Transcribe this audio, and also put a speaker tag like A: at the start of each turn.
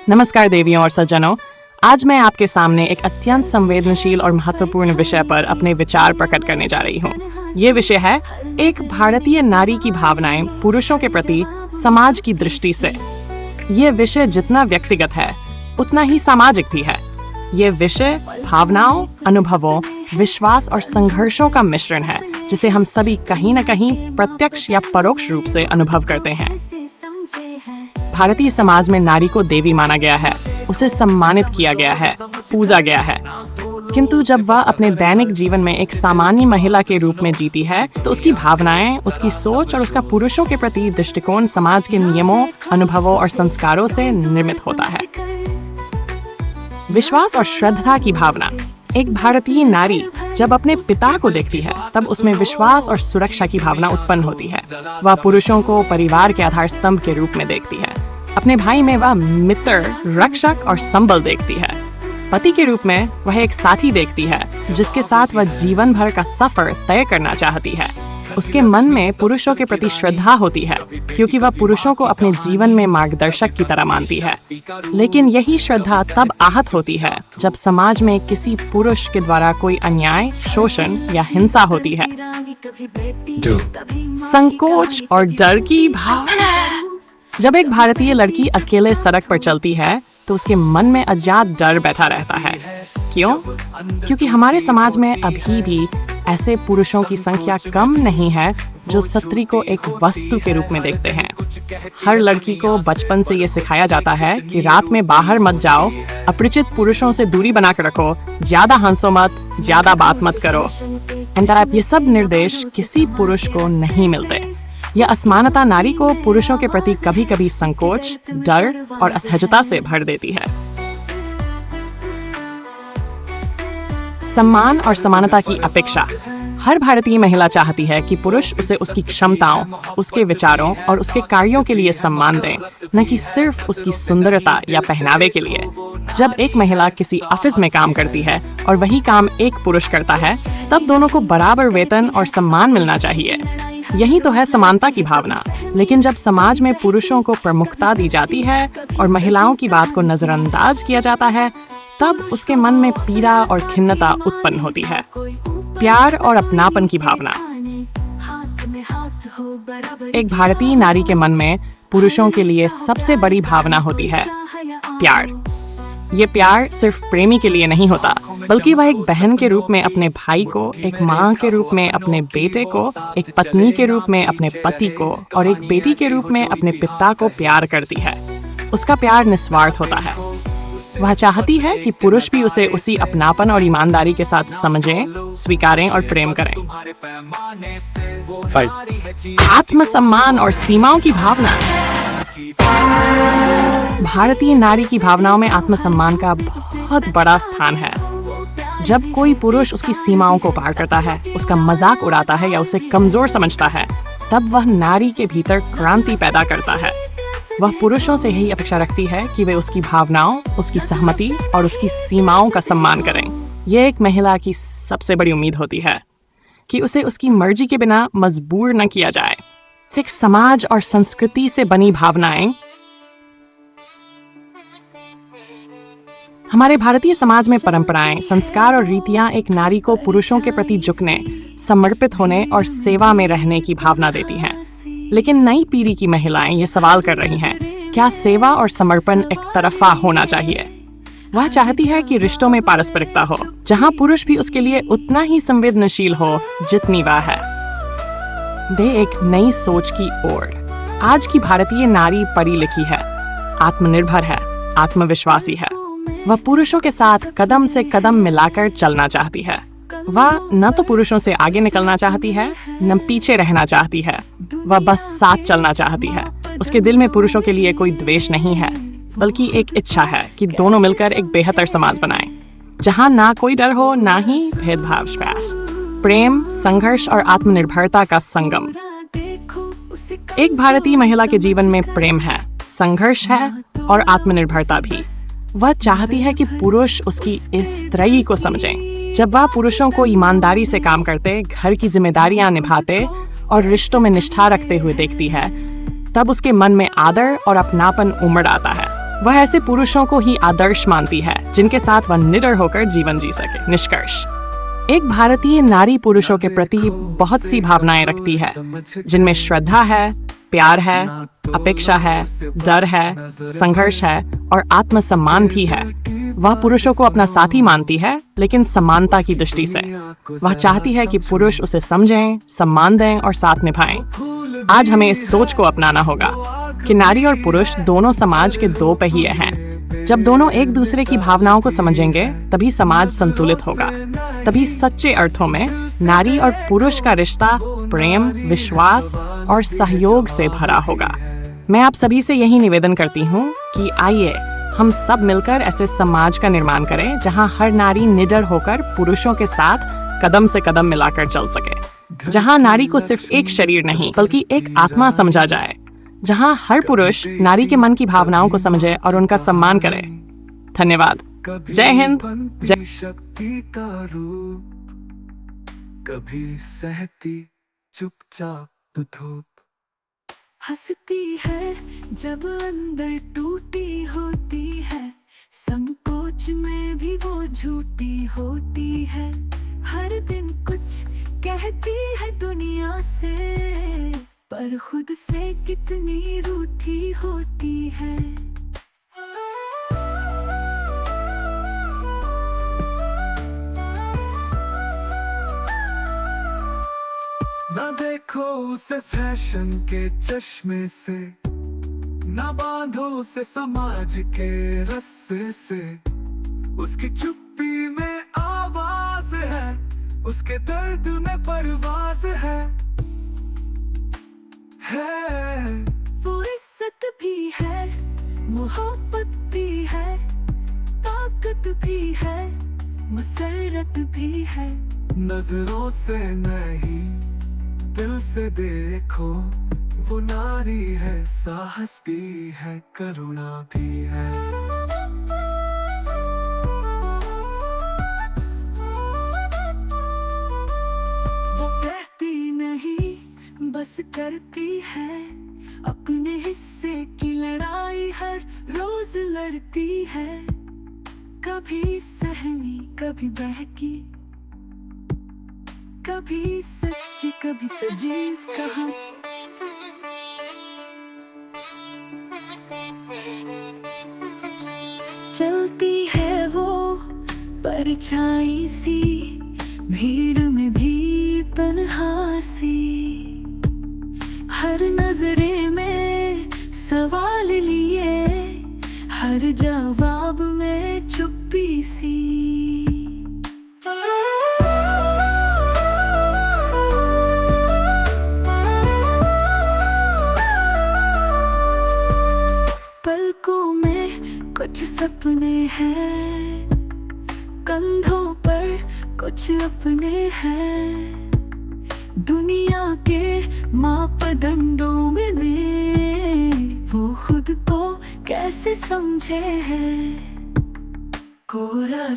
A: नमस्कार देवियों और सज्जनों, आज मैं आपके सामने एक अत्यंत संवेदनशील और महत्वपूर्ण विषय पर अपने विचार प्रकट करने जा रही हूँ। ये विषय है एक भारतीय नारी की भावनाएं पुरुषों के प्रति समाज की दृष्टि से। ये विषय जितना व्यक्तिगत है उतना ही सामाजिक भी है। ये विषय भावनाओं, अनुभवों, विश्वास और संघर्षों का मिश्रण है जिसे हम सभी कहीं न कहीं प्रत्यक्ष या परोक्ष रूप से अनुभव करते हैं। भारतीय समाज में नारी को देवी माना गया है, उसे सम्मानित किया गया है, पूजा गया है। किंतु जब वह अपने दैनिक जीवन में एक सामान्य महिला के रूप में जीती है तो उसकी भावनाएं, उसकी सोच और उसका पुरुषों के प्रति दृष्टिकोण समाज के नियमों, अनुभवों और संस्कारों से निर्मित होता है। विश्वास और श्रद्धा की भावना। एक भारतीय नारी जब अपने पिता को देखती है तब उसमें विश्वास और सुरक्षा की भावना उत्पन्न होती है। वह पुरुषों को परिवार के आधार स्तंभ के रूप में देखती है। अपने भाई में वह मित्र, रक्षक और संबल देखती है। पति के रूप में वह एक साथी देखती है जिसके साथ वह जीवन भर का सफर तय करना चाहती है। उसके मन में पुरुषों के प्रति श्रद्धा होती है क्योंकि वह पुरुषों को अपने जीवन में मार्गदर्शक की तरह मानती है। लेकिन यही श्रद्धा तब आहत होती है जब समाज में किसी पुरुष के द्वारा कोई अन्याय, शोषण या हिंसा होती है। संकोच और डर की भावना। जब एक भारतीय लड़की अकेले सड़क पर चलती है तो उसके मन में अज्ञात डर बैठा रहता है। क्यों? क्योंकि हमारे समाज में अभी भी ऐसे पुरुषों की संख्या कम नहीं है जो स्त्री को एक वस्तु के रूप में देखते हैं। हर लड़की को बचपन से ये सिखाया जाता है कि रात में बाहर मत जाओ, अपरिचित पुरुषों से दूरी बना कर रखो, ज्यादा हंसो मत, ज्यादा बात मत करो। ये सब निर्देश किसी पुरुष को नहीं मिलते। यह असमानता नारी को पुरुषों के प्रति कभी कभी संकोच, डर और असहजता से भर देती है। सम्मान और समानता की अपेक्षा। हर भारतीय महिला चाहती है कि पुरुष उसे उसकी क्षमताओं, उसके विचारों और उसके कार्यों के लिए सम्मान दें, न कि सिर्फ उसकी सुंदरता या पहनावे के लिए। जब एक महिला किसी ऑफिस में काम करती है और वही काम एक पुरुष करता है, तब दोनों को बराबर वेतन और सम्मान मिलना चाहिए। यही तो है समानता की भावना। लेकिन जब समाज में पुरुषों को प्रमुखता दी जाती है और महिलाओं की बात को नजरअंदाज किया जाता है, तब उसके मन में पीड़ा और खिन्नता उत्पन्न होती है। प्यार और अपनापन की भावना। एक भारतीय नारी के मन में पुरुषों के लिए सबसे बड़ी भावना होती है प्यार। ये प्यार सिर्फ प्रेमी के लिए नहीं होता, बल्कि वह एक बहन के रूप में अपने भाई को, एक माँ के रूप में अपने बेटे को, एक पत्नी के रूप में अपने पति को और एक बेटी के रूप में अपने पिता को प्यार करती है। उसका प्यार निस्वार्थ होता है। वह चाहती है कि पुरुष भी उसे उसी अपनापन और ईमानदारी के साथ समझें, स्वीकारें और प्रेम करें। आत्मसम्मान और सीमाओं की भावना। भारतीय नारी की भावनाओं में आत्मसम्मान का बहुत बड़ा स्थान है। जब कोई पुरुष उसकी सीमाओं को पार करता है, उसका मजाक उड़ाता है या उसे कमजोर समझता है, तब वह नारी के भीतर क्रांति पैदा करता है। वह पुरुषों से यही अपेक्षा रखती है कि वे उसकी भावनाओं, उसकी सहमति और उसकी सीमाओं का सम्मान करें। यह एक महिला की सबसे बड़ी उम्मीद होती है कि उसे उसकी मर्जी के बिना मजबूर न किया जाए। सिख समाज और संस्कृति से बनी भावनाएं। हमारे भारतीय समाज में परंपराएं, संस्कार और रीतियां एक नारी को पुरुषों के प्रति झुकने, समर्पित होने और सेवा में रहने की भावना देती हैं। लेकिन नई पीढ़ी की महिलाएं ये सवाल कर रही हैं, क्या सेवा और समर्पण एक तरफा होना चाहिए? वह चाहती है कि रिश्तों में पारस्परिकता हो, जहां पुरुष भी उसके लिए उतना ही संवेदनशील हो जितनी वह है। वे एक नई सोच की ओर। आज की भारतीय नारी पढ़ी लिखी है, आत्मनिर्भर है, आत्मविश्वासी है। वह पुरुषों के साथ कदम से कदम मिलाकर चलना चाहती है। वह न तो पुरुषों से आगे निकलना चाहती है, न पीछे रहना चाहती है। वह बस साथ चलना चाहती है। उसके दिल में पुरुषों के लिए कोई द्वेष नहीं है, बल्कि एक इच्छा है कि दोनों मिलकर एक बेहतर समाज बनाएं, जहां ना कोई डर हो, ना ही भेदभाव। प्रेम, संघर्ष और आत्मनिर्भरता का संगम। एक भारतीय महिला के जीवन में प्रेम है, संघर्ष है और आत्मनिर्भरता भी। वह चाहती है कि पुरुष उसकी इस त्रयी को समझें। जब वह पुरुषों को ईमानदारी से काम करते, घर की जिम्मेदारियां निभाते और रिश्तों में निष्ठा रखते हुए देखती है, तब उसके मन में आदर और अपनापन उमड़ आता है। वह ऐसे पुरुषों को ही आदर्श मानती है जिनके साथ वह निडर होकर जीवन जी सके। निष्कर्ष, एक भारतीय नारी पुरुषों के प्रति बहुत सी भावनाएं रखती है, जिनमें श्रद्धा है, प्यार है, अपेक्षा है, डर है, संघर्ष है और आत्मसम्मान भी है। वह पुरुषों को अपना साथी मानती है, लेकिन समानता की दृष्टि से। वह चाहती है कि पुरुष उसे समझें, सम्मान दें और साथ निभाएं। आज हमें इस सोच को अपनाना होगा कि नारी और पुरुष दोनों समाज के दो पहिए हैं। जब दोनों एक दूसरे की भावनाओं को समझेंगे, तभी समाज संतुलित होगा। तभी सच्चे अर्थों में नारी और पुरुष का रिश्ता प्रेम, विश्वास और सहयोग से भरा होगा। मैं आप सभी से यही निवेदन करती हूँ कि आइए हम सब मिलकर ऐसे समाज का निर्माण करें जहाँ हर नारी निडर होकर पुरुषों के साथ कदम से कदम मिलाकर चल सके। जहाँ नारी को सिर्फ एक शरीर नहीं बल्कि एक आत्मा समझा जाए। जहाँ हर पुरुष नारी के मन की भावनाओं को समझे और उनका सम्मान करे। धन्यवाद। जय हिंद। जय
B: शक्ति का रूप, कभी सहती चुपचाप धूप, हंसती है जब अंदर टूटी होती है, संकोच में भी वो झूठी होती है। हर दिन कुछ कहती है दुनिया से, पर खुद से कितनी रूठी होती है। ना देखो उसे फैशन के चश्मे से, ना बांधो उसे समाज के रस्से से। उसकी चुप्पी में आवाज है, उसके दर्द में परवाज है। वो इज्जत भी है, मोहब्बत भी है, ताकत भी है, मसरत भी है। नजरों से नहीं दिल से देखो, वो नारी है, साहस भी है, करुणा भी है। वो कहती नहीं बस करती है, अपने हिस्से की लड़ाई हर रोज लड़ती है। कभी सहमी कभी बहकी, कभी सच्ची कभी सजीव कहानी। चलती है वो परछाई सी, भीड़ में भी तन्हा सी। हर नजरे में सवाल लिए, हर जवाब में चुप्पी सी। पलकों में कुछ सपने हैं, कंधों पर कुछ अपने हैं। दुनिया के मापदंडों में वो खुद को कैसे समझे है। कोरा